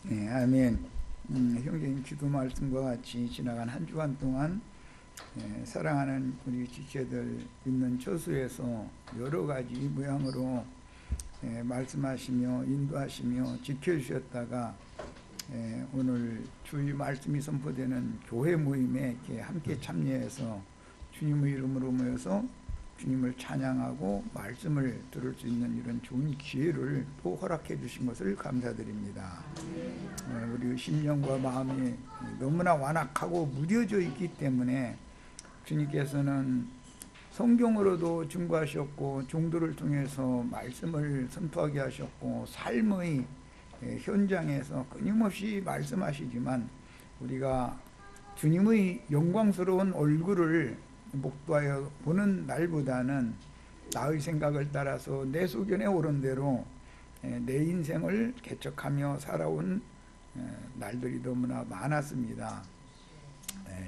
네, 아멘. 형제님 기도 말씀과 같이 지나간 한 주간 동안 사랑하는 우리 지체들 있는 처소에서 여러 가지 모양으로 말씀하시며 인도하시며 지켜주셨다가 오늘 주의 말씀이 선포되는 교회 모임에 이렇게 함께 참여해서 주님의 이름으로 모여서 주님을 찬양하고 말씀을 들을 수 있는 이런 좋은 기회를 또 허락해 주신 것을 감사드립니다. 우리 심령과 마음이 너무나 완악하고 무뎌져 있기 때문에 주님께서는 성경으로도 증거하셨고 종도를 통해서 말씀을 선포하게 하셨고 삶의 현장에서 끊임없이 말씀하시지만 우리가 주님의 영광스러운 얼굴을 목도하여 보는 날보다는 나의 생각을 따라서 내 소견에 오른 대로 내 인생을 개척하며 살아온 날들이 너무나 많았습니다.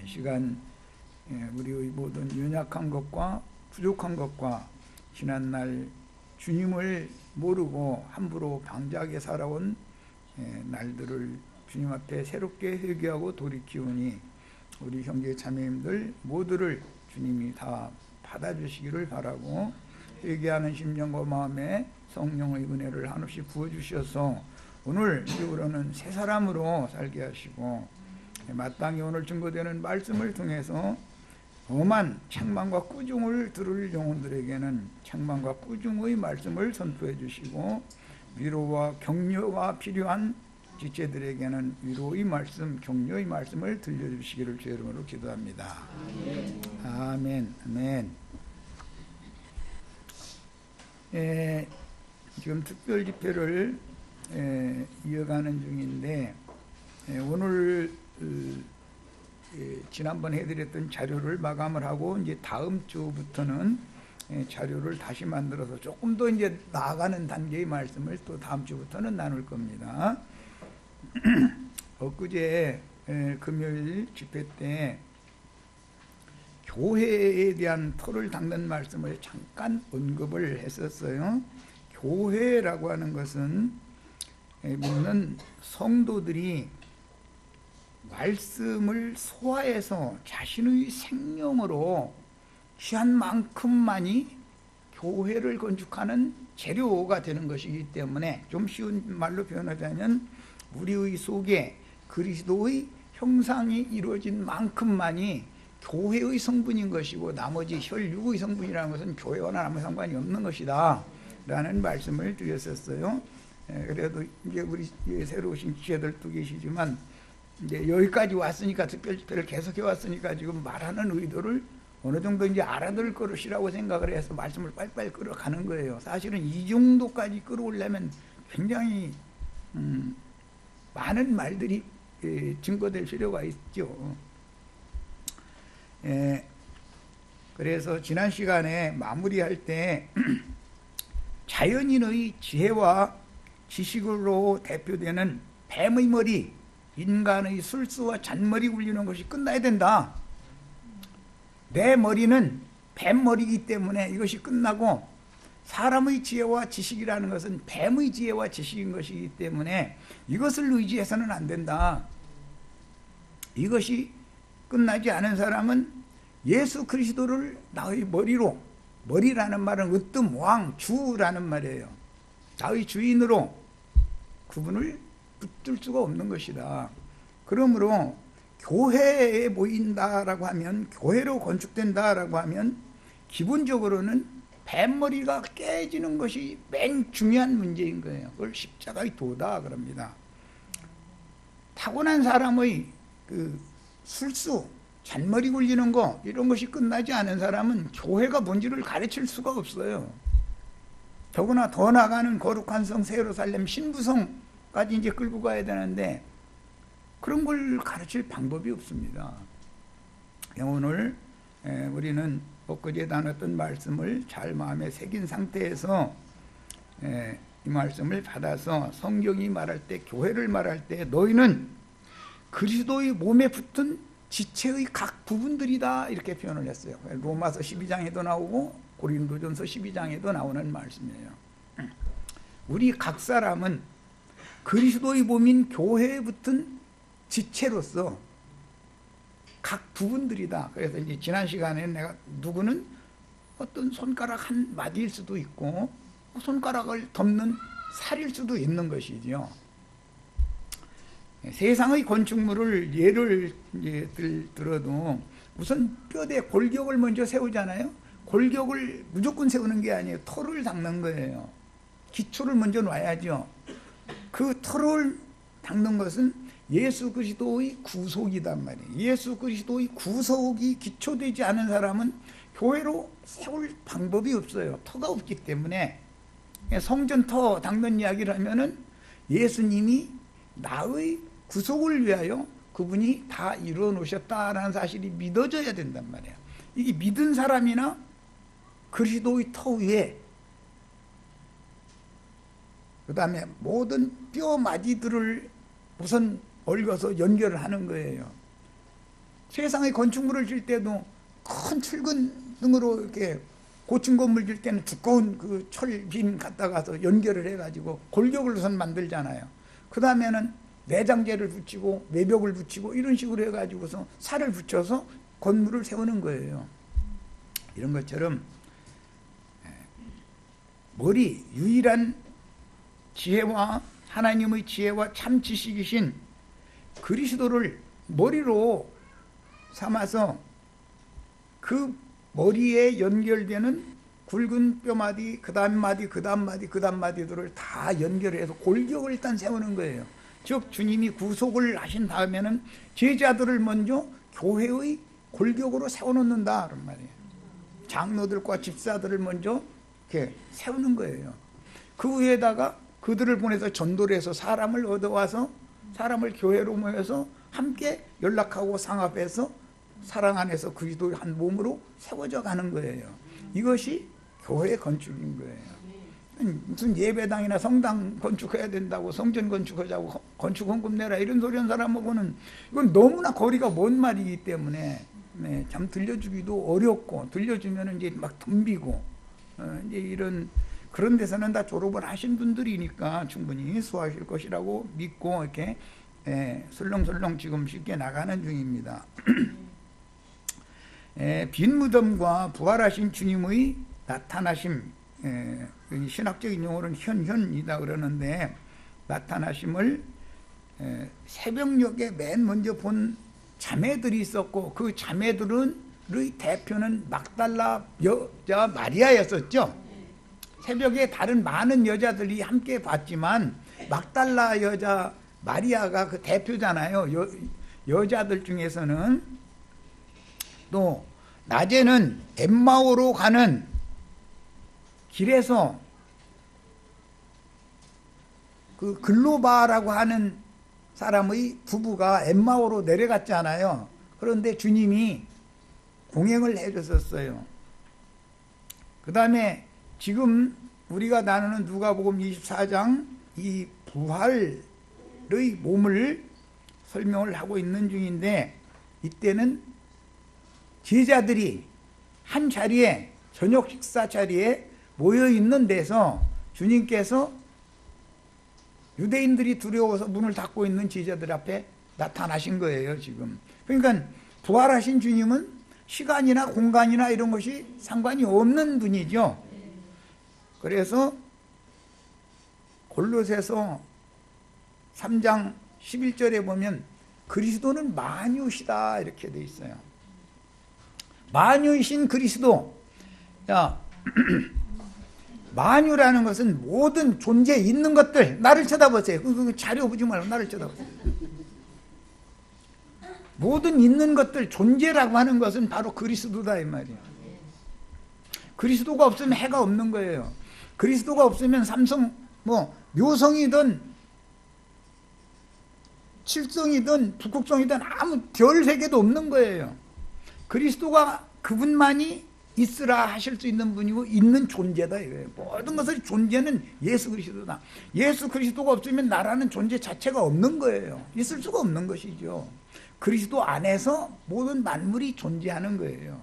시간 우리의 모든 연약한 것과 부족한 것과 지난날 주님을 모르고 함부로 방자하게 살아온 날들을 주님 앞에 새롭게 회개하고 돌이키우니 우리 형제 자매님들 모두를 주님이 다 받아주시기를 바라고 회개하는 심령과 마음에 성령의 은혜를 한없이 부어주셔서 오늘 이후로는 새 사람으로 살게 하시고 마땅히 오늘 증거되는 말씀을 통해서 엄한 책망과 꾸중을 들을 영혼들에게는 책망과 꾸중의 말씀을 선포해 주시고 위로와 격려가 필요한 지체들에게는 위로의 말씀, 격려의 말씀을 들려주시기를 주의 이름으로 기도합니다. 아멘. 아멘. 지금 특별 집회를 이어가는 중인데 오늘 지난번 해드렸던 자료를 마감을 하고 이제 다음 주부터는 자료를 다시 만들어서 조금 더 이제 나아가는 단계의 말씀을 또 다음 주부터는 나눌 겁니다. 엊그제 금요일 집회 때 교회에 대한 토를 닦는 말씀을 잠깐 언급을 했었어요. 교회라고 하는 것은 믿는 성도들이 말씀을 소화해서 자신의 생명으로 취한 만큼만이 교회를 건축하는 재료가 되는 것이기 때문에 좀 쉬운 말로 표현하자면 우리의 속에 그리스도의 형상이 이루어진 만큼만이 교회의 성분인 것이고 나머지 혈육의 성분이라는 것은 교회와는 아무 상관이 없는 것이다 라는 말씀을 드렸었어요. 그래도 이제 우리 새로 오신 지체들도 계시지만 이제 여기까지 왔으니까 특별 집회를 계속해 왔으니까 지금 말하는 의도를 어느 정도 이제 알아들 것이라고 생각을 해서 말씀을 빨리빨리 끌어가는 거예요. 사실은 이 정도까지 끌어오려면 굉장히 많은 말들이 증거될 필요가 있죠. 그래서 지난 시간에 마무리할 때 자연인의 지혜와 지식으로 대표되는 뱀의 머리, 인간의 술수와 잔머리 굴리는 것이 끝나야 된다. 내 머리는 뱀머리이기 때문에 이것이 끝나고 사람의 지혜와 지식이라는 것은 뱀의 지혜와 지식인 것이기 때문에 이것을 의지해서는 안 된다. 이것이 끝나지 않은 사람은 예수 그리스도를 나의 머리로, 머리라는 말은 으뜸, 왕, 주라는 말이에요. 나의 주인으로 그분을 붙들 수가 없는 것이다. 그러므로 교회에 모인다라고 하면, 교회로 건축된다라고 하면 기본적으로는 뱀머리가 깨지는 것이 맨 중요한 문제인 거예요. 그걸 십자가의 도다 그럽니다. 타고난 사람의 그 술수, 잔머리 굴리는 거 이런 것이 끝나지 않은 사람은 교회가 뭔지를 가르칠 수가 없어요. 더구나 더 나가는 거룩한 성 세루살렘 신부성까지 이제 끌고 가야 되는데 그런 걸 가르칠 방법이 없습니다. 오늘 우리는 엊그제 나눴던 말씀을 잘 마음에 새긴 상태에서 이 말씀을 받아서 성경이 말할 때, 교회를 말할 때 너희는 그리스도의 몸에 붙은 지체의 각 부분들이다 이렇게 표현을 했어요. 로마서 12장에도 나오고 고린도전서 12장에도 나오는 말씀이에요. 우리 각 사람은 그리스도의 몸인 교회에 붙은 지체로서 각 부분들이다. 그래서 이제 지난 시간에 내가 누구는 어떤 손가락 한 마디일 수도 있고 손가락을 덮는 살일 수도 있는 것이죠. 세상의 건축물을 예를 들어도 우선 뼈대 골격을 먼저 세우잖아요. 골격을 무조건 세우는 게 아니에요. 터를 닦는 거예요. 기초를 먼저 놔야죠. 그 터를 닦는 것은 예수 그리스도의 구속이단 말이에요. 예수 그리스도의 구속이 기초되지 않은 사람은 교회로 세울 방법이 없어요. 터가 없기 때문에. 성전 터 닦는 이야기를 하면은 예수님이 나의 구속을 위하여 그분이 다 이루어 놓으셨다라는 사실이 믿어져야 된단 말이에요. 이게 믿은 사람이나 그리스도의 터 위에 그 다음에 모든 뼈 마디들을 우선 얽어서 연결을 하는 거예요. 세상의 건축물을 질 때도 큰 철근 등으로 이렇게 고층 건물 질 때는 두꺼운 그 철빔 갖다가서 연결을 해가지고 골격을 우선 만들잖아요. 그 다음에는 내장재를 붙이고 외벽을 붙이고 이런 식으로 해가지고서 살을 붙여서 건물을 세우는 거예요. 이런 것처럼 머리 유일한 지혜와 하나님의 지혜와 참 지식이신 그리스도를 머리로 삼아서 그 머리에 연결되는 굵은 뼈마디, 그 다음 마디, 그 다음 마디, 그 다음 마디들을 다 연결해서 골격을 일단 세우는 거예요. 즉 주님이 구속을 하신 다음에는 제자들을 먼저 교회의 골격으로 세워놓는다 그런 말이에요. 장로들과 집사들을 먼저 이렇게 세우는 거예요. 그 위에다가 그들을 보내서 전도를 해서 사람을 얻어와서 사람을 교회로 모여서 함께 연락하고 상합해서 사랑 안에서 그리스도의 한 몸으로 세워져 가는 거예요. 이것이 교회 건축인 거예요. 무슨 예배당이나 성당 건축해야 된다고 성전 건축하자고 건축 헌금 내라 이런 소리 하는 사람하고는 이건 너무나 거리가 먼 말이기 때문에 참 들려주기도 어렵고 들려주면 이제 막 덤비고 이제 이런 그런 데서는 다 졸업을 하신 분들이니까 충분히 수하실 것이라고 믿고 이렇게 설렁설렁 지금 쉽게 나가는 중입니다. 빈 무덤과 부활하신 주님의 나타나심, 신학적인 용어로는 현현이다 그러는데 나타나심을 새벽녘에 맨 먼저 본 자매들이 있었고 그 자매들의 대표는 막달라 여자 마리아였었죠. 새벽에 다른 많은 여자들이 함께 봤지만 막달라 여자 마리아가 그 대표잖아요. 여자들 중에서는. 또 낮에는 엠마오로 가는 길에서 그 글로바라고 하는 사람의 부부가 엠마오로 내려갔잖아요. 그런데 주님이 공행을 해줬었어요. 그 다음에 지금 우리가 나누는 누가복음 24장 이 부활의 몸을 설명을 하고 있는 중인데 이때는 제자들이 한 자리에 저녁 식사 자리에 모여 있는 데서 주님께서 유대인들이 두려워서 문을 닫고 있는 제자들 앞에 나타나신 거예요. 지금 그러니까 부활하신 주님은 시간이나 공간이나 이런 것이 상관이 없는 분이죠. 그래서 골로새서 3장 11절에 보면 그리스도는 만유시다 이렇게 돼 있어요. 만유이신 그리스도. 야, 만유라는 것은 모든 존재에 있는 것들. 나를 쳐다보세요. 그 자료 보지 말고 나를 쳐다보세요. 모든 있는 것들 존재라고 하는 것은 바로 그리스도다 이 말이에요. 그리스도가 없으면 해가 없는 거예요. 그리스도가 없으면 삼성 묘성이든 칠성이든 북극성이든 아무 별 세계도 없는 거예요. 그리스도가 그분만이 있으라 하실 수 있는 분이고 있는 존재다 이거예요. 모든 것의 존재는 예수 그리스도다. 예수 그리스도가 없으면 나라는 존재 자체가 없는 거예요. 있을 수가 없는 것이죠. 그리스도 안에서 모든 만물이 존재하는 거예요.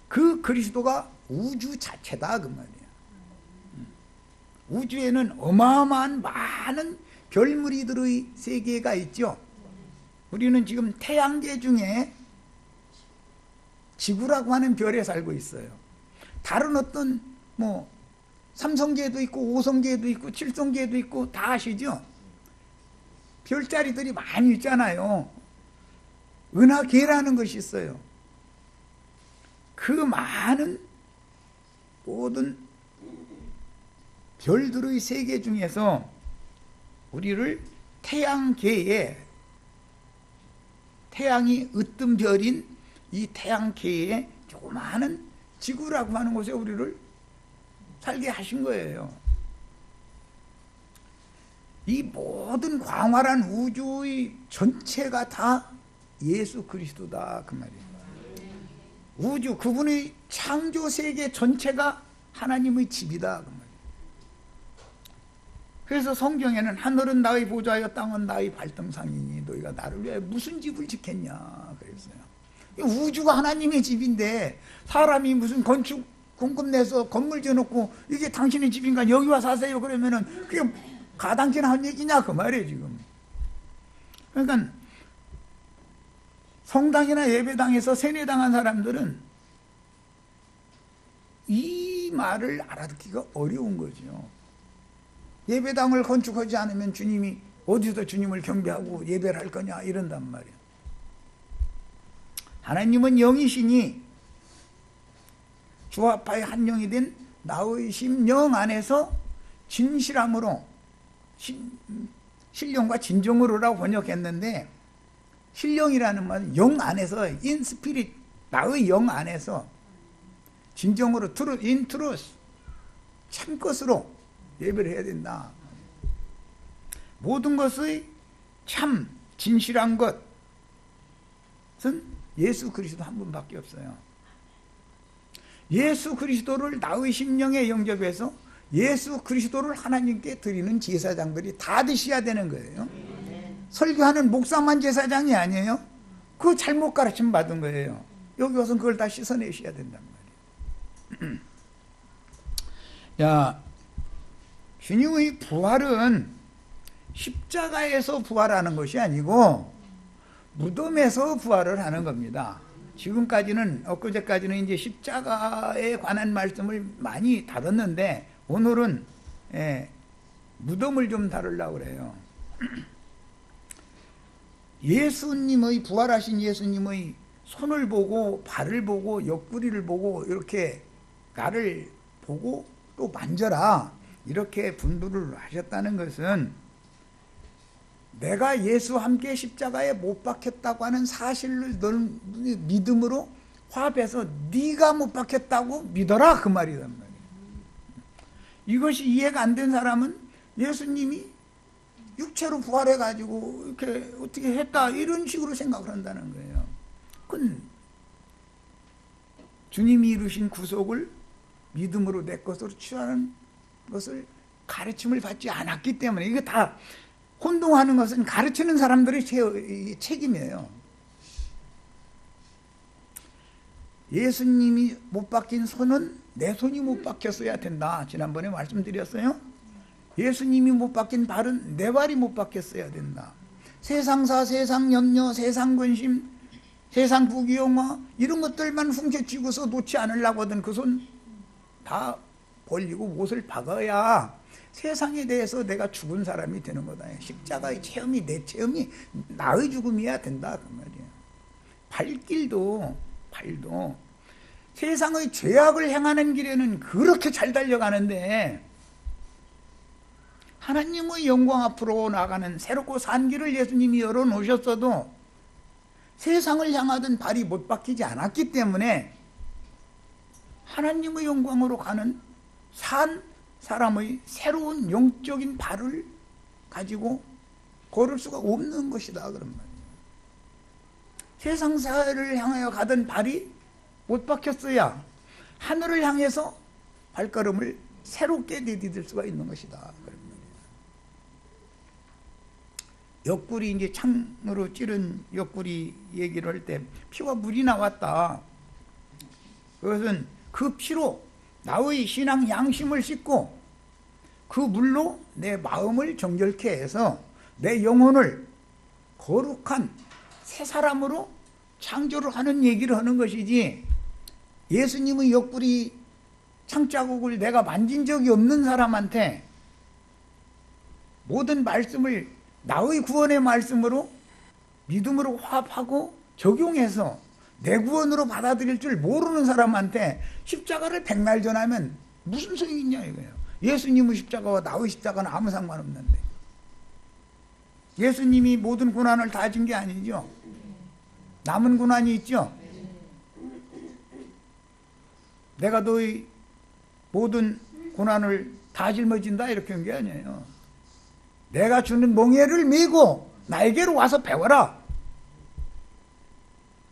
그 그리스도가 우주 자체다 그 말이에요. 우주에는 어마어마한 많은 별무리들의 세계가 있죠. 우리는 지금 태양계 중에 지구라고 하는 별에 살고 있어요. 다른 어떤 삼성계도 있고 오성계도 있고 칠성계도 있고 다 아시죠? 별자리들이 많이 있잖아요. 은하계라는 것이 있어요. 그 많은 모든 별들의 세계 중에서 우리를 태양계에, 태양이 으뜸 별인 이 태양계에 조그마한 지구라고 하는 곳에 우리를 살게 하신 거예요. 이 모든 광활한 우주의 전체가 다 예수 그리스도다 그 말이에요. 우주, 그분의 창조 세계 전체가 하나님의 집이다 그 말이에요. 그래서 성경에는 하늘은 나의 보좌여 땅은 나의 발등상이니 너희가 나를 위해 무슨 집을 짓겠냐 그랬어요. 우주가 하나님의 집인데 사람이 무슨 건축 공급 내서 건물 지어놓고 이게 당신의 집인가 여기 와 사세요 그러면은 그게 가당키나 한 얘기냐 그 말이에요 지금. 그러니까 성당이나 예배당에서 세뇌당한 사람들은 이 말을 알아듣기가 어려운 거죠. 예배당을 건축하지 않으면 주님이 어디서 주님을 경배하고 예배를 할 거냐 이런단 말이에요. 하나님은 영이시니 주와파의 한 영이 된 나의 심령 안에서 진실함으로, 신령과 진정으로라고 번역했는데, 신령이라는 말은 영 안에서, in spirit, 나의 영 안에서 진정으로, in truth, 참 것으로 예배를 해야 된다. 모든 것의 참 진실한 것은 예수 그리스도 한 분밖에 없어요. 예수 그리스도를 나의 심령에 영접해서 예수 그리스도를 하나님께 드리는 제사장들이 다 되셔야 되는 거예요. 설교하는 목사만 제사장이 아니에요. 그거 잘못 가르침 받은 거예요. 여기 와서 그걸 다 씻어내셔야 된단 말이에요. 야, 주님의 부활은 십자가에서 부활하는 것이 아니고 무덤에서 부활을 하는 겁니다. 지금까지는, 엊그제까지는 이제 십자가에 관한 말씀을 많이 다뤘는데 오늘은 무덤을 좀 다루려고 그래요. 예수님의, 부활하신 예수님의 손을 보고 발을 보고 옆구리를 보고 이렇게 나를 보고 또 만져라 이렇게 분부를 하셨다는 것은 내가 예수와 함께 십자가에 못 박혔다고 하는 사실을 너는 믿음으로 화합해서 네가 못 박혔다고 믿어라 그 말이란 말이에요. 이것이 이해가 안 된 사람은 예수님이 육체로 부활해가지고 이렇게 어떻게 했다 이런 식으로 생각을 한다는 거예요. 그건 주님이 이루신 구속을 믿음으로 내 것으로 취하는 것을 가르침을 받지 않았기 때문에, 이거 다 혼동하는 것은 가르치는 사람들의 책임이에요. 예수님이 못 박힌 손은 내 손이 못 박혔어야 된다. 지난번에 말씀드렸어요. 예수님이 못 박힌 발은 내 발이 못 박혔어야 된다. 세상사, 세상 염려, 세상 근심, 세상 부귀영화 이런 것들만 훔쳐쥐고서 놓지 않으려고 하던 그 손 다 벌리고 못을 박아야 세상에 대해서 내가 죽은 사람이 되는 거다. 십자가의 체험이, 내 체험이 나의 죽음이어야 된다 그 말이에요. 발길도, 발도 세상의 죄악을 행하는 길에는 그렇게 잘 달려가는데 하나님의 영광 앞으로 나가는 새롭고 산 길을 예수님이 열어놓으셨어도 세상을 향하던 발이 못 박히지 않았기 때문에 하나님의 영광으로 가는 산 사람의 새로운 영적인 발을 가지고 걸을 수가 없는 것이다 그런 말이에요. 세상 사회를 향하여 가던 발이 못 박혔어야 하늘을 향해서 발걸음을 새롭게 내디딜 수가 있는 것이다 그런 말이에요. 옆구리, 이제 창으로 찌른 옆구리 얘기를 할 때 피와 물이 나왔다. 그것은 그 피로 나의 신앙 양심을 씻고 그 물로 내 마음을 정결케 해서 내 영혼을 거룩한 새 사람으로 창조를 하는 얘기를 하는 것이지, 예수님의 옆구리 창자국을 내가 만진 적이 없는 사람한테 모든 말씀을 나의 구원의 말씀으로 믿음으로 화합하고 적용해서 내 구원으로 받아들일 줄 모르는 사람한테 십자가를 백날 전하면 무슨 소용이 있냐 이거예요. 예수님의 십자가와 나의 십자가는 아무 상관없는데, 예수님이 모든 고난을 다 진 게 아니죠. 남은 고난이 있죠. 내가 너의 모든 고난을 다 짊어진다 이렇게 한 게 아니에요. 내가 주는 멍에를 메고 나에게로 와서 배워라.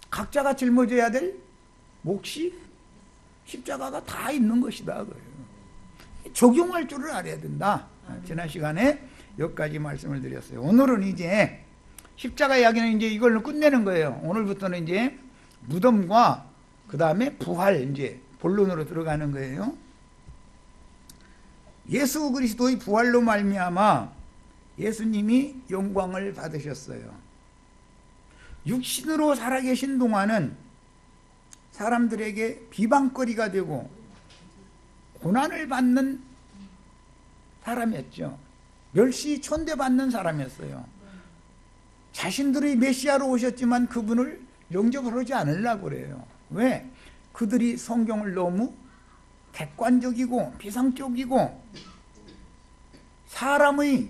각자가 짊어져야 될 몫이 십자가가 다 있는 것이다. 적용할 줄을 알아야 된다. 지난 시간에 여기까지 말씀을 드렸어요. 오늘은 이제 십자가 이야기는 이제 이걸로 끝내는 거예요. 오늘부터는 이제 무덤과 그 다음에 부활, 이제 본론으로 들어가는 거예요. 예수 그리스도의 부활로 말미암아 예수님이 영광을 받으셨어요. 육신으로 살아계신 동안은 사람들에게 비방거리가 되고 고난을 받는 사람이었죠. 멸시 천대받는 사람이었어요. 자신들의 메시아로 오셨지만 그분을 영접을 하지 않으려고 그래요. 왜? 그들이 성경을 너무 객관적이고 비상적이고 사람의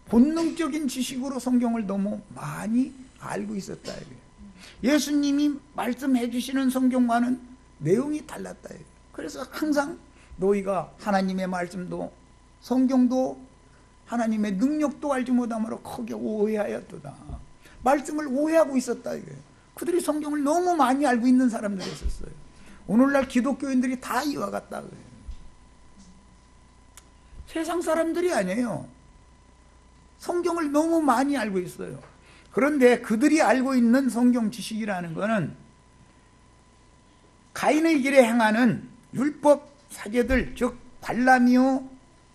본능적인 지식으로 성경을 너무 많이 알고 있었다. 예수님이 말씀해 주시는 성경과는 내용이 달랐다. 그래서 항상 너희가 하나님의 말씀도 성경도 하나님의 능력도 알지 못함으로 크게 오해하였도다. 말씀을 오해하고 있었다. 그들이 성경을 너무 많이 알고 있는 사람들이었어요. 오늘날 기독교인들이 다 이와 같다. 세상 사람들이 아니에요. 성경을 너무 많이 알고 있어요. 그런데 그들이 알고 있는 성경 지식이라는 것은 가인의 길에 행하는 율법 사제들, 즉 발람이요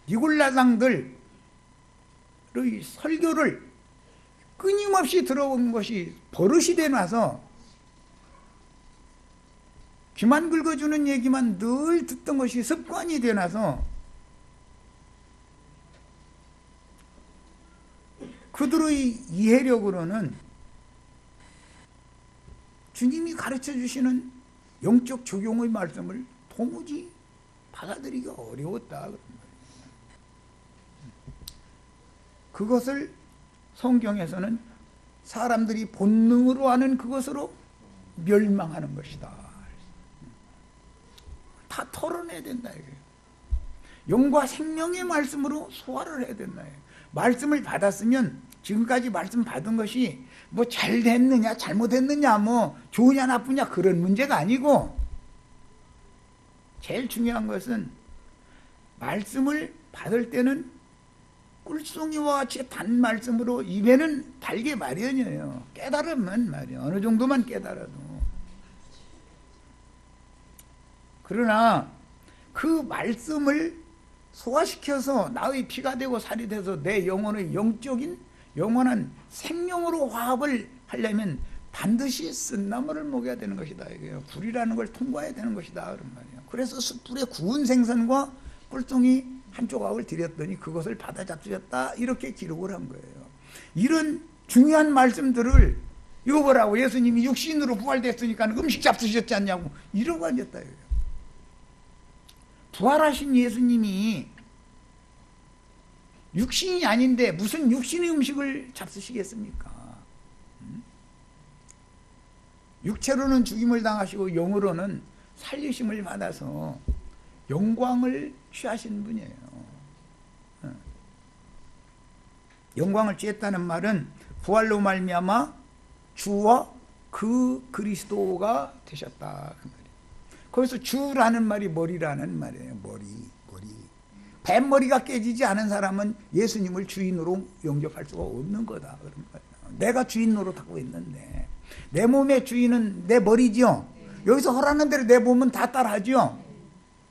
니골라당들의 설교를 끊임없이 들어온 것이 버릇이 되나서 귀만 긁어주는 얘기만 늘 듣던 것이 습관이 되나서 그들의 이해력으로는 주님이 가르쳐 주시는 영적 적용의 말씀을 도무지 받아들이기가 어려웠다. 그것을 성경에서는 사람들이 본능으로 하는 그것으로 멸망하는 것이다. 다 털어내야 된다. 영과 생명의 말씀으로 소화를 해야 된다. 말씀을 받았으면 지금까지 말씀 받은 것이 뭐 잘 됐느냐 잘못했느냐 뭐 좋으냐 나쁘냐 그런 문제가 아니고, 제일 중요한 것은 말씀을 받을 때는 꿀송이와 같이 단 말씀으로 입에는 달게 마련이에요. 깨달으면 말이에요. 어느 정도만 깨달아도. 그러나 그 말씀을 소화시켜서 나의 피가 되고 살이 돼서 내 영혼의 영적인 영원한 생명으로 화합을 하려면 반드시 쓴나물을 먹여야 되는 것이다. 불이라는 걸 통과해야 되는 것이다. 그런 말이에요. 그래서 숯불에 구운 생선과 꿀송이 한 조각을 드렸더니 그것을 받아 잡수셨다. 이렇게 기록을 한 거예요. 이런 중요한 말씀들을 이거 보라고, 예수님이 육신으로 부활됐으니까 음식 잡수셨지 않냐고 이러고 앉았다. 부활하신 예수님이 육신이 아닌데 무슨 육신의 음식을 잡수시겠습니까? 육체로는 죽임을 당하시고 영으로는 살리심을 받아서 영광을 취하신 분이에요. 영광을 취했다는 말은 부활로 말미암아 주와 그 그리스도가 되셨다. 거기서 주라는 말이 머리라는 말이에요. 머리. 뱃머리가 깨지지 않은 사람은 예수님을 주인으로 영접할 수가 없는 거다. 그런 거예요. 내가 주인 노릇하고 있는데 내 몸의 주인은 내 머리죠. 여기서 허락하는 대로 내 몸은 다 따라하죠.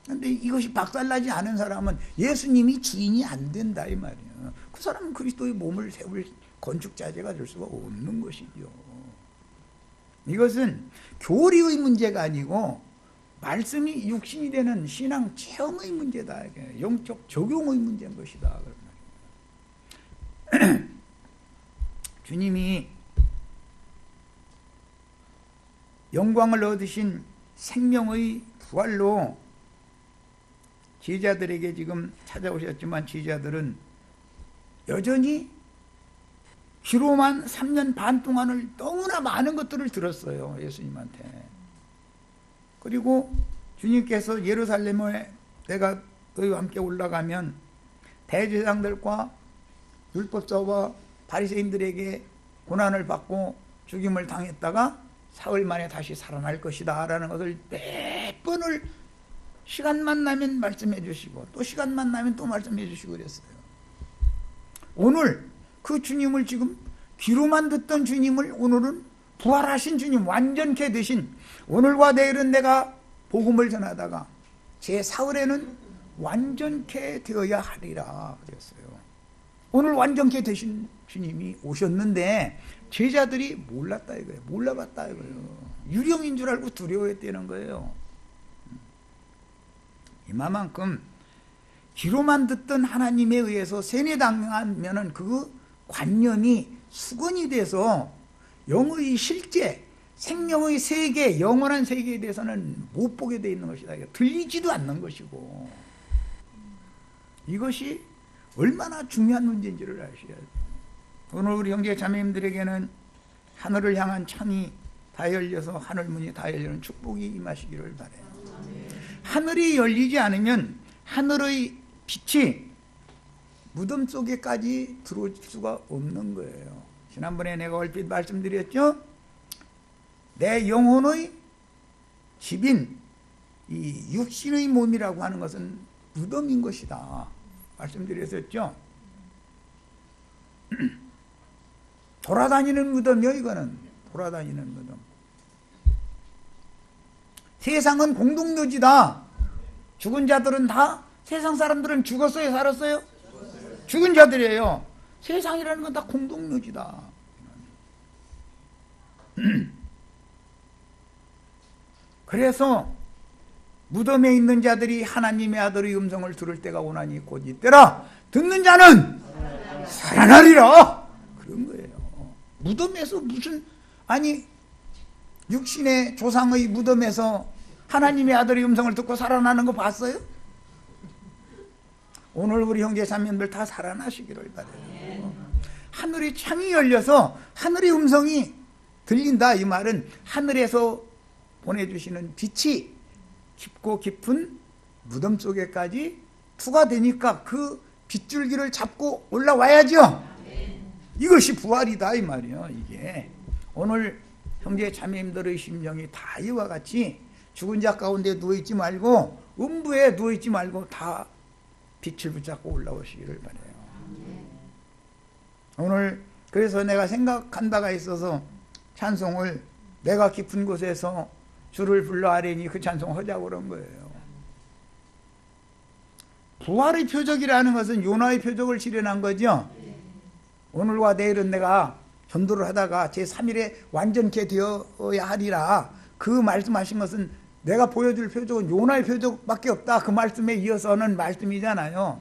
근데 이것이 박살나지 않은 사람은 예수님이 주인이 안 된다 이 말이에요. 그 사람은 그리스도의 몸을 세울 건축자재가 될 수가 없는 것이죠. 이것은 교리의 문제가 아니고 말씀이 육신이 되는 신앙 체험의 문제다. 영적 적용의 문제인 것이다. 주님이 영광을 얻으신 생명의 부활로 제자들에게 지금 찾아오셨지만 제자들은 여전히 귀로만 3년 반 동안을 너무나 많은 것들을 들었어요. 예수님한테. 그리고 주님께서 예루살렘에 내가 너희와 함께 올라가면 대제사장들과 율법사와 바리새인들에게 고난을 받고 죽임을 당했다가 사흘 만에 다시 살아날 것이다 라는 것을 몇 번을 시간만 나면 말씀해 주시고 또 시간만 나면 또 말씀해 주시고 그랬어요. 오늘 그 주님을 지금 귀로만 듣던 주님을 오늘은 부활하신 주님, 완전케 되신, 오늘과 내일은 내가 복음을 전하다가 제 사흘에는 완전케 되어야 하리라 그랬어요. 오늘 완전케 되신 주님이 오셨는데 제자들이 몰랐다 이거예요. 몰라봤다 이거예요. 유령인 줄 알고 두려워했다는 거예요. 이만큼 귀로만 듣던 하나님에 의해서 세뇌당하면은 그 관념이 수건이 돼서 영의 실제 생명의 세계, 영원한 세계에 대해서는 못 보게 돼 있는 것이다. 들리지도 않는 것이고, 이것이 얼마나 중요한 문제인지를 아셔야 돼요. 오늘 우리 형제 자매님들에게는 하늘을 향한 창이 다 열려서 하늘문이 다 열리는 축복이 임하시기를 바라요. 하늘이 열리지 않으면 하늘의 빛이 무덤 속에까지 들어올 수가 없는 거예요. 지난번에 내가 얼핏 말씀드렸죠? 내 영혼의 집인 이 육신의 몸이라고 하는 것은 무덤인 것이다 말씀드렸었죠? 돌아다니는 무덤이요. 이거는 돌아다니는 무덤. 세상은 공동묘지다. 죽은 자들은 다, 세상 사람들은 죽었어요 살았어요? 죽은 자들이에요. 세상이라는 건 다 공동묘지다. 그래서 무덤에 있는 자들이 하나님의 아들의 음성을 들을 때가 오나니 곧 이때라. 듣는 자는 살아나리라. 그런 거예요. 무덤에서 무슨, 아니 육신의 조상의 무덤에서 하나님의 아들의 음성을 듣고 살아나는 거 봤어요? 오늘 우리 형제 자매님들 다 살아나시기를 바라요. 하늘의 창이 열려서 하늘의 음성이 들린다. 이 말은 하늘에서 보내주시는 빛이 깊고 깊은 무덤 속에까지 투과되니까 그 빗줄기를 잡고 올라와야죠. 이것이 부활이다 이 말이에요. 이게 오늘 형제 자매님들의 심정이 다 이와 같이 죽은 자 가운데 누워있지 말고 음부에 누워있지 말고 다 빛을 붙잡고 올라오시기를 바라요. 오늘 그래서 내가 생각한 바가 있어서 찬송을 내가 깊은 곳에서 주를 불러 아뢰니 그 찬송 하자고 그런 거예요. 부활의 표적이라는 것은 요나의 표적을 실현한 거죠. 오늘과 내일은 내가 전도를 하다가 제3일에 완전케 되어야 하리라. 그 말씀하신 것은 내가 보여줄 표적은 요나의 표적밖에 없다. 그 말씀에 이어서는 말씀이잖아요.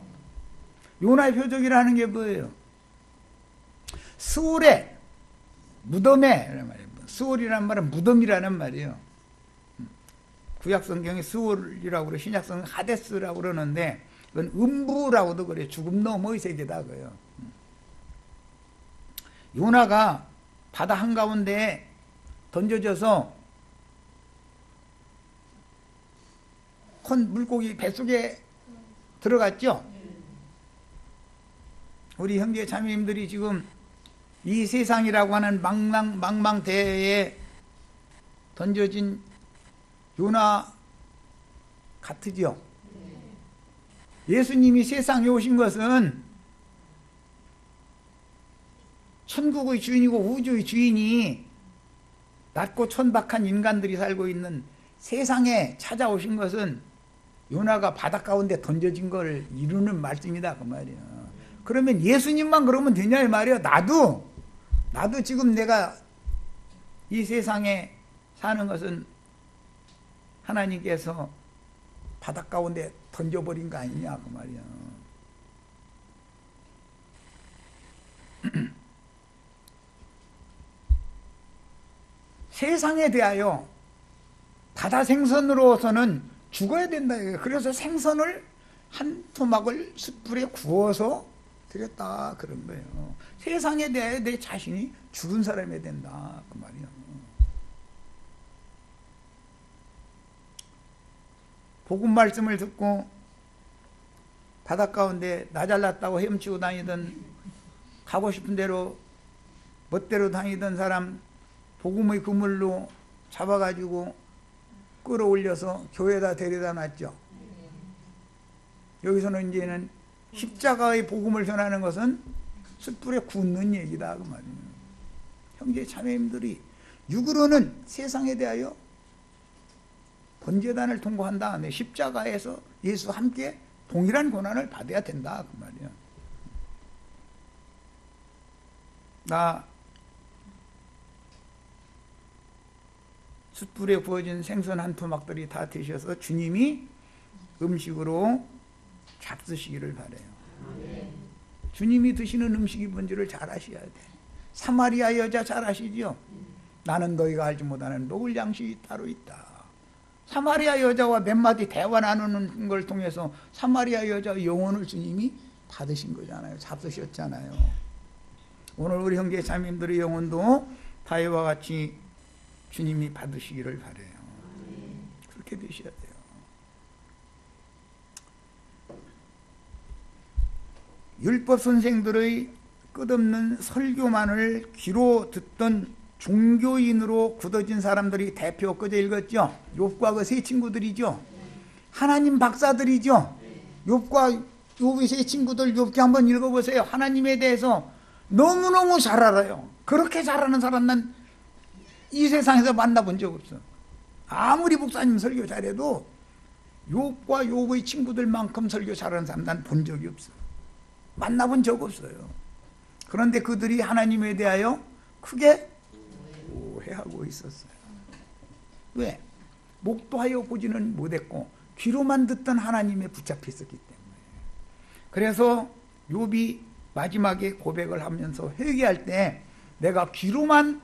요나의 표적이라는 게 뭐예요? 스올에 무덤에, 스올이라는 말은 무덤이라는 말이에요. 구약성경에 스올이라고 그래요. 신약성경은 하데스라고 그러는데 그건 음부라고도 그래요. 죽음 너머의 세계다 그래요. 요나가 바다 한가운데에 던져져서 큰 물고기 뱃속에 들어갔죠. 우리 형제 자매님들이 지금 이 세상이라고 하는 망망대해에 던져진 요나 같으죠. 예수님이 세상에 오신 것은 천국의 주인이고 우주의 주인이 낮고 천박한 인간들이 살고 있는 세상에 찾아오신 것은 요나가 바다 가운데 던져진 걸 이루는 말씀이다 그 말이야. 그러면 예수님만 그러면 되냐 이 말이야. 나도 지금 내가 이 세상에 사는 것은 하나님께서 바다 가운데 던져버린 거 아니냐 그 말이야. 세상에 대하여 바다 생선으로서는 죽어야 된다. 그래서 생선을 한 토막을 숯불에 구워서 드렸다 그런 거예요. 세상에 대하여 내 자신이 죽은 사람이 된다 그 말이야. 복음 말씀을 듣고 바다 가운데 나 잘났다고 헤엄치고 다니던, 가고 싶은 대로 멋대로 다니던 사람 복음의 그물로 잡아가지고 끌어올려서 교회에다 데려다 놨죠. 여기서는 이제는 십자가의 복음을 전하는 것은 숯불에 굽는 얘기다 그 말이에요. 형제 자매님들이 육으로는 세상에 대하여 번제단을 통과한 다음에 십자가에서 예수와 함께 동일한 고난을 받아야 된다 그 말이에요. 나 숯불에 구워진 생선 한 토막들이 다 드셔서 주님이 음식으로 잡수시기를 바라요. 주님이 드시는 음식이 뭔지를 잘 아셔야 돼. 사마리아 여자 잘 아시죠? 나는 너희가 알지 못하는 먹을 양식이 따로 있다. 사마리아 여자와 몇 마디 대화 나누는 걸 통해서 사마리아 여자의 영혼을 주님이 받으신 거잖아요. 잡수셨잖아요. 오늘 우리 형제 자매님들의 영혼도 다윗과 같이 주님이 받으시기를 바라요. 그렇게 되셔야 돼요. 율법 선생들의 끝없는 설교만을 귀로 듣던 종교인으로 굳어진 사람들이 대표 엊그제 읽었죠. 욥과 그 세 친구들이죠. 하나님 박사들이죠. 욥과 욥의 세 친구들 욥기 한번 읽어보세요. 하나님에 대해서 너무너무 잘 알아요. 그렇게 잘하는 사람 난 이 세상에서 만나본 적 없어. 아무리 목사님 설교 잘해도 욥과 욥의 친구들만큼 설교 잘하는 사람 난 본 적이 없어. 만나본 적 없어요. 그런데 그들이 하나님에 대하여 크게 오해하고 있었어요. 왜? 목도하여 보지는 못했고 귀로만 듣던 하나님에 붙잡혀 있었기 때문에. 그래서 욥이 마지막에 고백을 하면서 회개할 때 내가 귀로만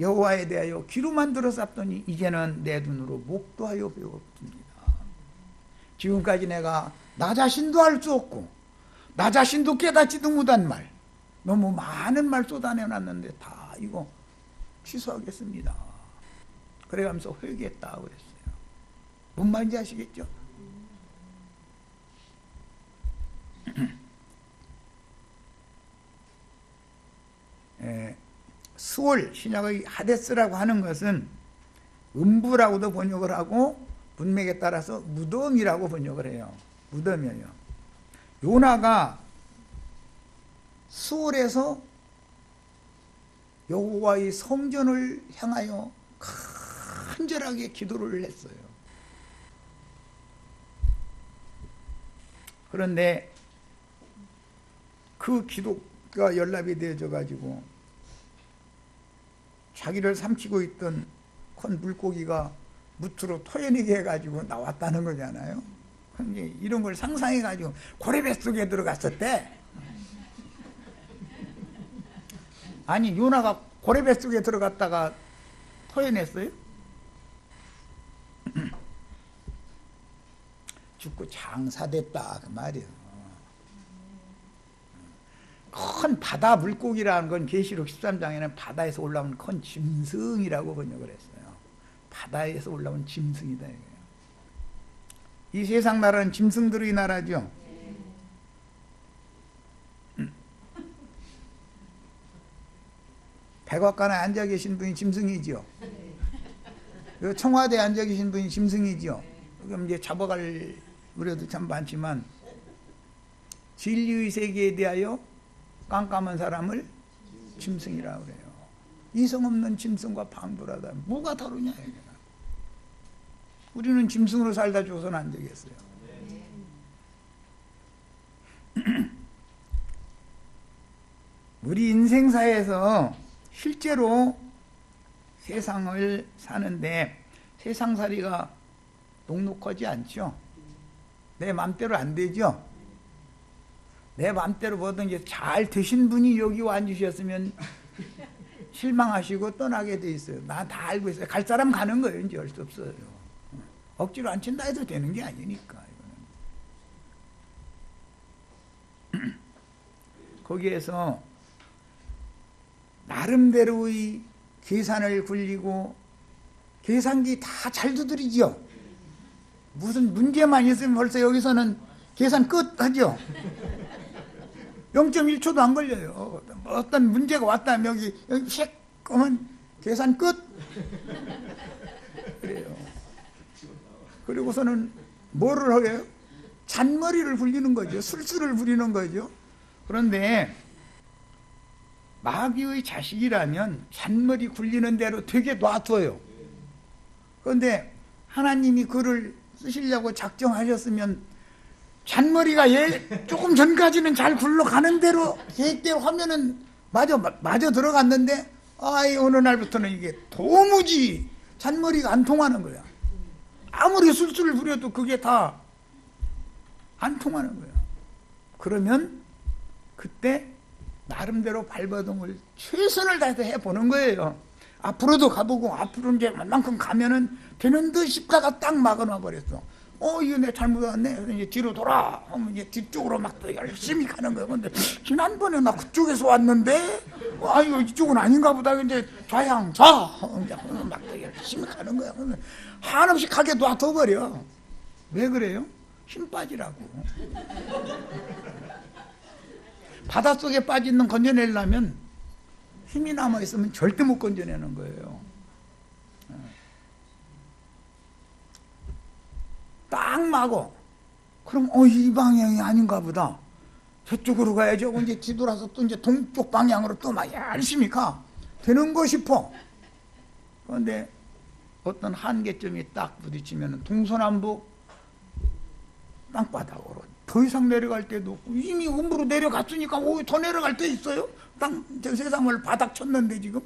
여호와에 대하여 귀로만 들었었더니 이제는 내 눈으로 목도하여 배웠습니다. 지금까지 내가 나 자신도 알 수 없고 나 자신도 깨닫지도 못한 말, 너무 많은 말 쏟아내놨는데 다 이거 취소하겠습니다. 그래가면서 회개했다고 그랬어요. 뭔 말인지 아시겠죠? 스올 신약의 하데스라고 하는 것은 음부라고도 번역을 하고 문맥에 따라서 무덤이라고 번역을 해요. 무덤이에요. 요나가 스올에서 여호와의 성전을 향하여 간절하게 기도를 했어요. 그런데 그 기도가 연락이 되어져 가지고 자기를 삼키고 있던 큰 물고기가 무트로 토해내게 해가지고 나왔다는 거잖아요. 이런 걸 상상해가지고 고래뱃속에 들어갔었대. 아니 요나가 고래뱃속에 들어갔다가 토해냈어요? 죽고 장사됐다 그 말이에요. 큰 바다 물고기라는 건 계시록 13장에는 바다에서 올라오는 큰 짐승이라고 번역을 했어요. 바다에서 올라온 짐승이다 이거예요. 이 세상 나라는 짐승들의 나라죠. 백악관에 앉아 계신 분이 짐승이죠. 청와대에 앉아 계신 분이 짐승이죠. 그럼 이제 잡아갈 우려도 참 많지만 진리의 세계에 대하여 깜깜한 사람을 짐승이라고 그래요. 이성 없는 짐승과 방불하다. 뭐가 다르냐 이게. 우리는 짐승으로 살다 죽어서는 안 되겠어요. 우리 인생사에서 실제로 세상을 사는데 세상살이가 녹록하지 않죠. 내 맘대로 안 되죠. 내 맘대로 뭐든 이제 잘 되신 분이 여기 와 앉으셨으면 실망하시고 떠나게 돼 있어요. 나 다 알고 있어요. 갈 사람 가는 거예요. 이제 할 수 없어요. 억지로 안 친다 해도 되는 게 아니니까. 이거는. 거기에서 나름대로의 계산을 굴리고 계산기 다 잘 두드리죠. 무슨 문제만 있으면 벌써 여기서는 계산 끝 하죠. 0.1초도 안 걸려요. 어떤 문제가 왔다면 여기 샥 하면 계산 끝. 그래요. 그리고서는 뭐를 하게요? 잔머리를 굴리는 거죠. 술수를 부리는 거죠. 그런데 마귀의 자식이라면 잔머리 굴리는 대로 되게 놔둬요. 그런데 하나님이 그를 쓰시려고 작정하셨으면 잔머리가 조금 전까지는 잘 굴러가는 대로 계획대로 하면은 마저 들어갔는데 어느 날부터는 이게 도무지 잔머리가 안 통하는 거야. 아무리 술수를 부려도 그게 다 안 통하는 거야. 그러면 그때 나름대로 발버둥을 최선을 다해서 해보는 거예요. 앞으로도 가보고 앞으로 이제 만큼 가면은 되는 듯 싶다가 딱 막아놔 버렸어. 이거 내 잘못 왔네. 이제 뒤로 돌아. 하면 이제 뒤쪽으로 막 또 열심히 가는 거예요. 근데 지난번에 나 그쪽에서 왔는데, 이거 이쪽은 아닌가 보다. 이제 좌. 이제 막 또 열심히 가는 거야. 그러면 한없이 가게 놔둬버려. 왜 그래요? 힘 빠지라고. 바닷속에 빠지는 건져내려면 힘이 남아있으면 절대 못 건져내는 거예요. 딱 마고, 그럼 이 방향이 아닌가 보다. 저쪽으로 가야죠. 이제 뒤돌아서 또 이제 동쪽 방향으로 또 막 열심히 가. 되는 거 싶어. 그런데 어떤 한계점이 딱 부딪히면 동서남북 땅바닥으로 더 이상 내려갈 때도 없고, 이미 음으로 내려갔으니까 더 내려갈 때 있어요? 저 세상을 바닥 쳤는데 지금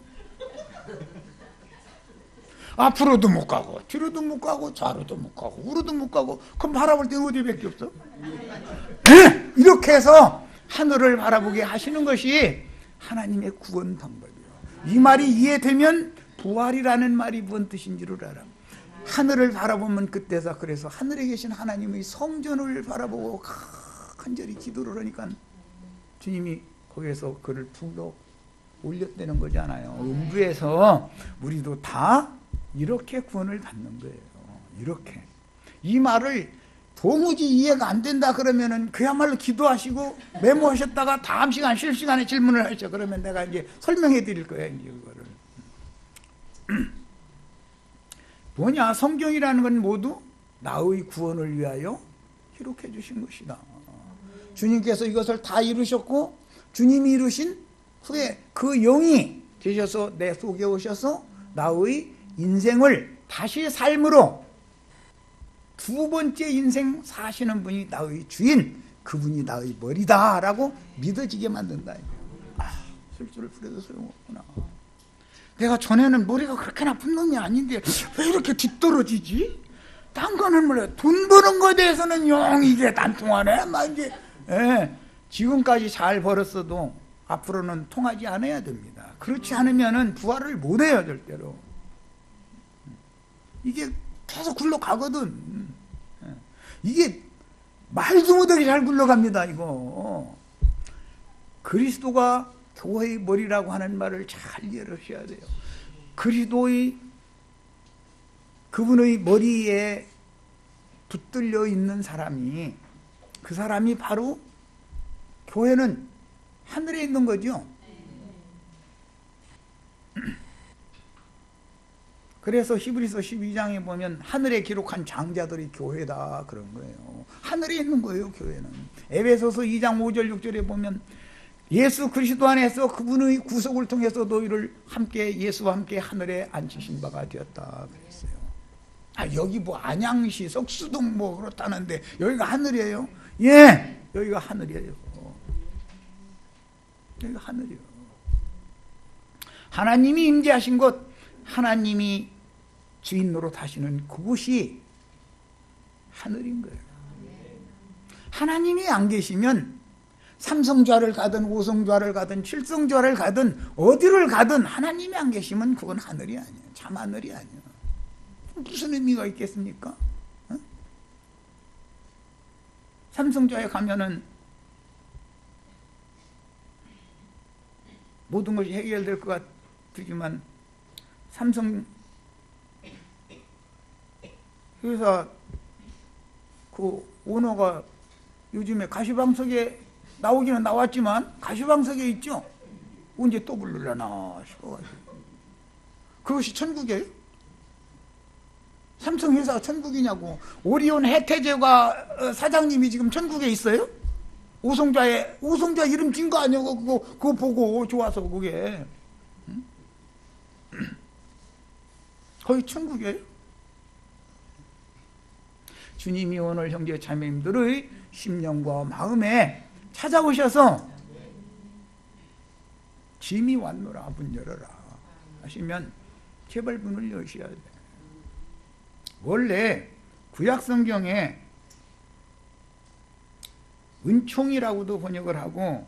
앞으로도 못 가고 뒤로도 못 가고 좌로도 못 가고 우로도 못 가고, 그럼 바라볼 때 어디밖에 없어? 이렇게 해서 하늘을 바라보게 하시는 것이 하나님의 구원 방법이에요. 이 말이 이해되면 부활이라는 말이 무슨 뜻인지를 알아. 하늘을 바라보면 그때서, 그래서 하늘에 계신 하나님의 성전을 바라보고 간절히 기도를 하니까 주님이 거기에서 그를 불러 올렸다는 거잖아요. 음부에서 우리도 다 이렇게 구원을 받는 거예요. 이렇게. 이 말을 도무지 이해가 안 된다 그러면은 그야말로 기도하시고 메모하셨다가 다음 시간 쉴 시간에 질문을 하죠. 그러면 내가 이제 설명해 드릴 거예요. 이제 그거를. 뭐냐? 성경이라는 건 모두 나의 구원을 위하여 기록해 주신 것이다. 주님께서 이것을 다 이루셨고, 주님이 이루신 후에 그 영이 되셔서 내 속에 오셔서 나의 인생을 다시 삶으로 두 번째 인생 사시는 분이 나의 주인, 그분이 나의 머리다 라고 믿어지게 만든다. 술수를 부려도 소용없구나. 내가 전에는 머리가 그렇게 나쁜 놈이 아닌데 왜 이렇게 뒤떨어지지? 딴 거는 몰라요. 돈 버는 거에 대해서는 영 이게 안 통하네. 막 이제 지금까지 잘 벌었어도 앞으로는 통하지 않아야 됩니다. 그렇지 않으면은 부활을 못 해요, 절대로. 이게 계속 굴러가거든. 이게 말도 못하게 잘 굴러갑니다, 이거. 그리스도가 교회의 머리라고 하는 말을 잘 이해하셔야 돼요. 그분의 머리에 붙들려 있는 사람이, 그 사람이 바로 교회는 하늘에 있는 거죠. 그래서 히브리서 12장에 보면 하늘에 기록한 장자들이 교회다 그런 거예요. 하늘에 있는 거예요, 교회는. 에베소서 2장 5절 6절에 보면 예수 그리스도 안에서 그분의 구속을 통해서 너희를 함께 예수와 함께 하늘에 앉히신 바가 되었다 그랬어요. 여기 뭐 안양시 석수동 뭐 그렇다는데 여기가 하늘이에요? 예, 여기가 하늘이에요. 여기가 하늘이에요. 하나님이 임재하신 곳, 하나님이 주인 노릇하시는 그곳이 하늘인 거예요. 하나님이 안 계시면 삼성좌를 가든 오성좌를 가든 칠성좌를 가든 어디를 가든 하나님이 안 계시면 그건 하늘이 아니에요. 참하늘이 아니에요. 무슨 의미가 있겠습니까? 삼성좌에 가면은 모든 것이 해결될 것 같지만 삼성 회사 그 오너가 요즘에 가시방석에 나오기는 나왔지만 가시방석에 있죠. 언제 또 부르려나 싶어가지고. 그것이 천국이에요? 삼성 회사가 천국이냐고. 오리온 해태제과 사장님이 지금 천국에 있어요? 오성좌 이름 진 거 아니야? 그거 보고 좋아서 그게. 응? 거의 천국이에요? 주님이 오늘 형제 자매님들의 심령과 마음에 찾아오셔서 짐이 왔노라 문 열어라 하시면 제발 문을 여셔야 돼. 원래 구약성경에 은총이라고도 번역을 하고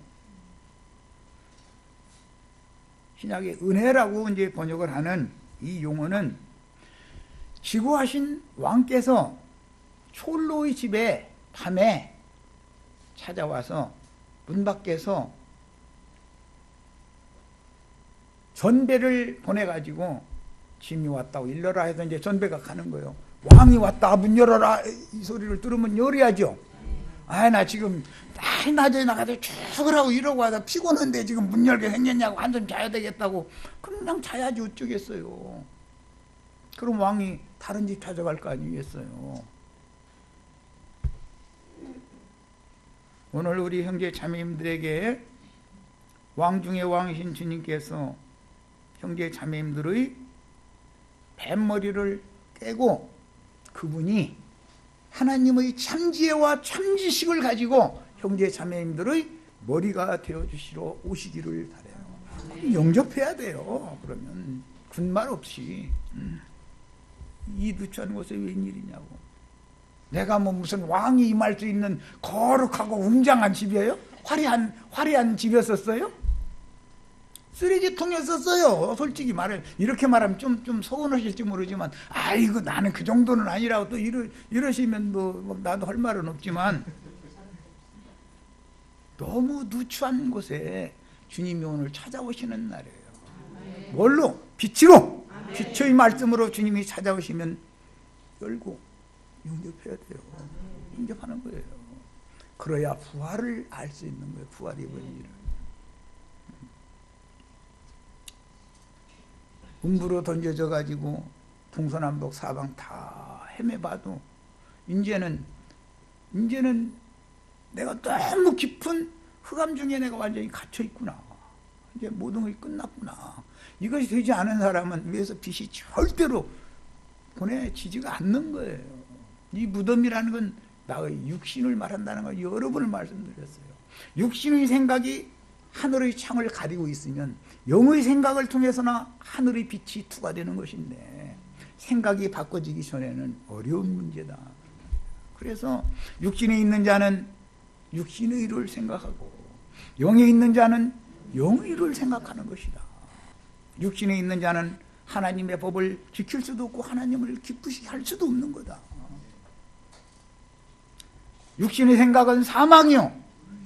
신약에 은혜라고 이제 번역을 하는 이 용어는 지구하신 왕께서 촐로의 집에 밤에 찾아와서 문 밖에서 전배를 보내가지고 짐이 왔다고 일러라 해서 이제 전배가 가는 거예요. 왕이 왔다 문 열어라 이 소리를 들으면 열어야죠. 나 지금 낮에 나가서 죽을 하고 이러고 와서 피곤한데 지금 문 열게 생겼냐고 한숨 자야 되겠다고. 그냥 자야지 어쩌겠어요. 그럼 왕이 다른 집 찾아갈 거 아니겠어요. 오늘 우리 형제 자매님들에게 왕 중의 왕이신 주님께서 형제 자매님들의 뱃머리를 깨고 그분이 하나님의 참지혜와 참지식을 가지고 형제 자매님들의 머리가 되어주시러 오시기를 바라요. 영접해야 돼요. 그러면 군말 없이 이 누추한 곳에 웬일이냐고. 내가 뭐 무슨 왕이 임할 수 있는 거룩하고 웅장한 집이에요? 화려한 집이었었어요? 쓰레기통이었었어요. 솔직히 말해 이렇게 말하면 좀 서운하실지 모르지만 아이고 나는 그 정도는 아니라고 또 이러시면 뭐 나도 할 말은 없지만 너무 누추한 곳에 주님이 오늘 찾아오시는 날이에요. 뭘로? 빛으로! 빛의 말씀으로 주님이 찾아오시면 열고 영접해야 돼요. 영접하는 거예요. 그래야 부활을 알 수 있는 거예요. 부활이 뭔지를. 음부로 던져져 가지고 동서남북 사방 다 헤매봐도 이제는 내가 너무 깊은 흑암 중에 내가 완전히 갇혀 있구나. 이제 모든 것이 끝났구나. 이것이 되지 않은 사람은 위에서 빛이 절대로 보내지지가 않는 거예요. 이 무덤이라는 건 나의 육신을 말한다는 걸 여러 번을 말씀드렸어요. 육신의 생각이 하늘의 창을 가리고 있으면 영의 생각을 통해서나 하늘의 빛이 투과되는 것인데 생각이 바꿔지기 전에는 어려운 문제다. 그래서 육신에 있는 자는 육신의 일을 생각하고 영에 있는 자는 영의 일을 생각하는 것이다. 육신에 있는 자는 하나님의 법을 지킬 수도 없고 하나님을 기쁘시게 할 수도 없는 거다. 육신의 생각은 사망이요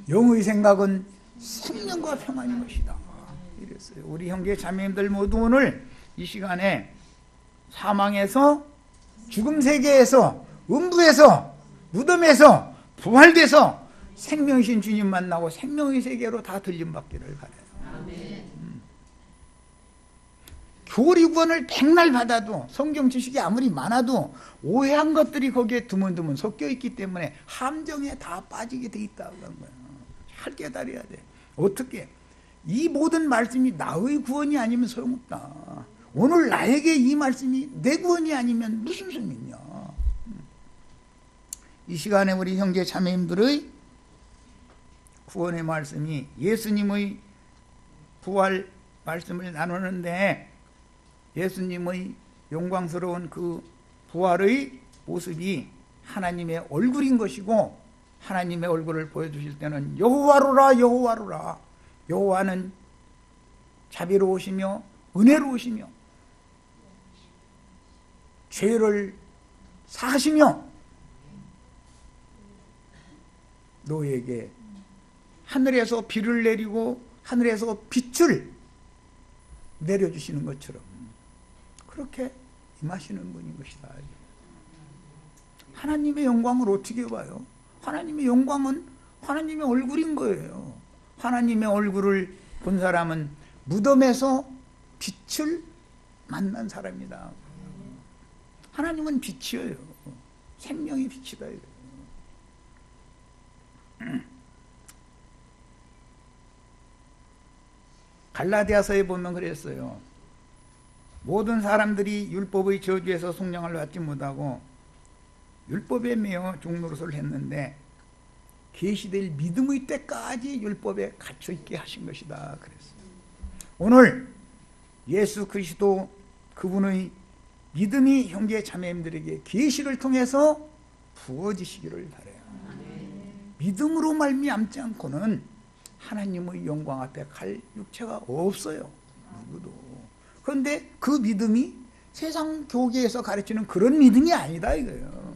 영의 생각은 생명과 평안인 것이다. 이랬어요. 우리 형제 자매님들 모두 오늘 이 시간에 사망에서 죽음 세계에서 음부에서 무덤에서 부활돼서 생명이신 주님 만나고 생명의 세계로 다 들림받기를 바라요. 교리구원을 백날 받아도 성경 지식이 아무리 많아도 오해한 것들이 거기에 드문드문 섞여 있기 때문에 함정에 다 빠지게 돼 있다고 하는 거예요. 잘 깨달아야 돼. 어떻게? 이 모든 말씀이 나의 구원이 아니면 소용없다. 오늘 나에게 이 말씀이 내 구원이 아니면 무슨 소용이 있냐. 이 시간에 우리 형제 자매님들의 구원의 말씀이 예수님의 부활 말씀을 나누는데, 예수님의 영광스러운 그 부활의 모습이 하나님의 얼굴인 것이고, 하나님의 얼굴을 보여주실 때는 여호와로라 여호와로라, 여호와는 자비로우시며 은혜로우시며 죄를 사하시며 너에게 하늘에서 비를 내리고 하늘에서 빛을 내려주시는 것처럼 그렇게 임하시는 분인 것이다. 하나님의 영광을 어떻게 봐요? 하나님의 영광은 하나님의 얼굴인 거예요. 하나님의 얼굴을 본 사람은 무덤에서 빛을 만난 사람이다. 하나님은 빛이에요. 생명의 빛이다. 갈라디아서에 보면 그랬어요. 모든 사람들이 율법의 저주에서 속량을 받지 못하고 율법에 매여 종노릇을 했는데 계시될 믿음의 때까지 율법에 갇혀 있게 하신 것이다 그랬어요. 오늘 예수 그리스도 그분의 믿음이 형제 자매님들에게 계시를 통해서 부어지시기를 바라요. 믿음으로 말미암지 않고는 하나님의 영광 앞에 갈 육체가 없어요. 누구도. 그런데 그 믿음이 세상 교계에서 가르치는 그런 믿음이 아니다 이거예요.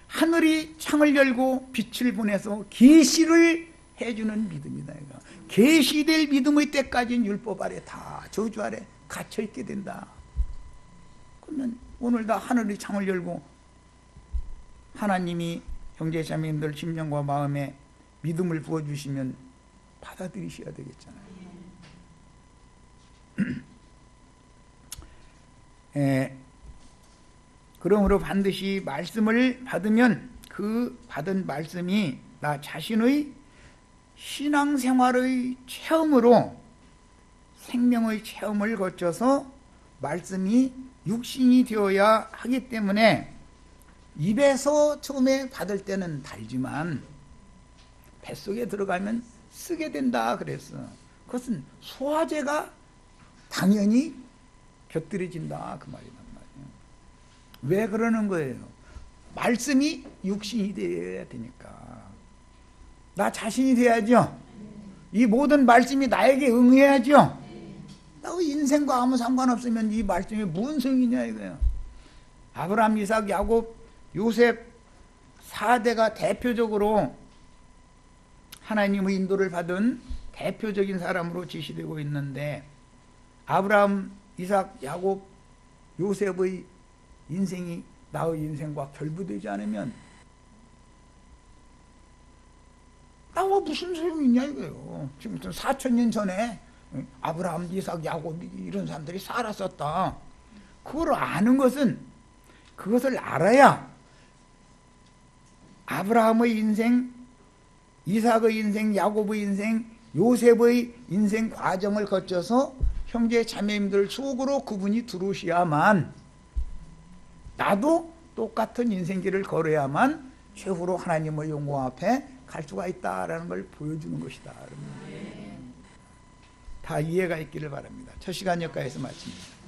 하늘이 창을 열고 빛을 보내서 계시를 해주는 믿음이다 이거. 계시될 믿음의 때까지는 율법 아래 다 저주 아래 갇혀 있게 된다. 그러면 오늘 다 하늘이 창을 열고 하나님이 형제 자매님들 심령과 마음에 믿음을 부어주시면 받아들이셔야 되겠잖아요. 그러므로 반드시 말씀을 받으면 그 받은 말씀이 나 자신의 신앙생활의 체험으로 생명의 체험을 거쳐서 말씀이 육신이 되어야 하기 때문에 입에서 처음에 받을 때는 달지만 뱃속에 들어가면 쓰게 된다 그랬어. 그것은 소화제가 당연히 곁들여진다 그 말이란 말이에요. 왜 그러는 거예요? 말씀이 육신이 되어야 되니까. 나 자신이 돼야죠. 이 모든 말씀이 나에게 응해야죠. 나 인생과 아무 상관없으면 이 말씀이 무슨 소용이냐 이거예요. 아브라함, 이삭, 야곱, 요셉 4대가 대표적으로 하나님의 인도를 받은 대표적인 사람으로 지시되고 있는데, 아브라함, 이삭, 야곱, 요셉의 인생이 나의 인생과 결부되지 않으면 나와 무슨 소용이 있냐 이거예요. 지금부터 4,000년 전에 아브라함, 이삭, 야곱 이런 사람들이 살았었다. 그걸 아는 것은, 그것을 알아야 아브라함의 인생, 이삭의 인생, 야곱의 인생, 요셉의 인생 과정을 거쳐서 형제 자매님들 속으로 그분이 들어오셔야만 나도 똑같은 인생길을 걸어야만 최후로 하나님의 영광 앞에 갈 수가 있다라는 걸 보여주는 것이다. 다 이해가 있기를 바랍니다. 첫 시간 여기까지서 마칩니다.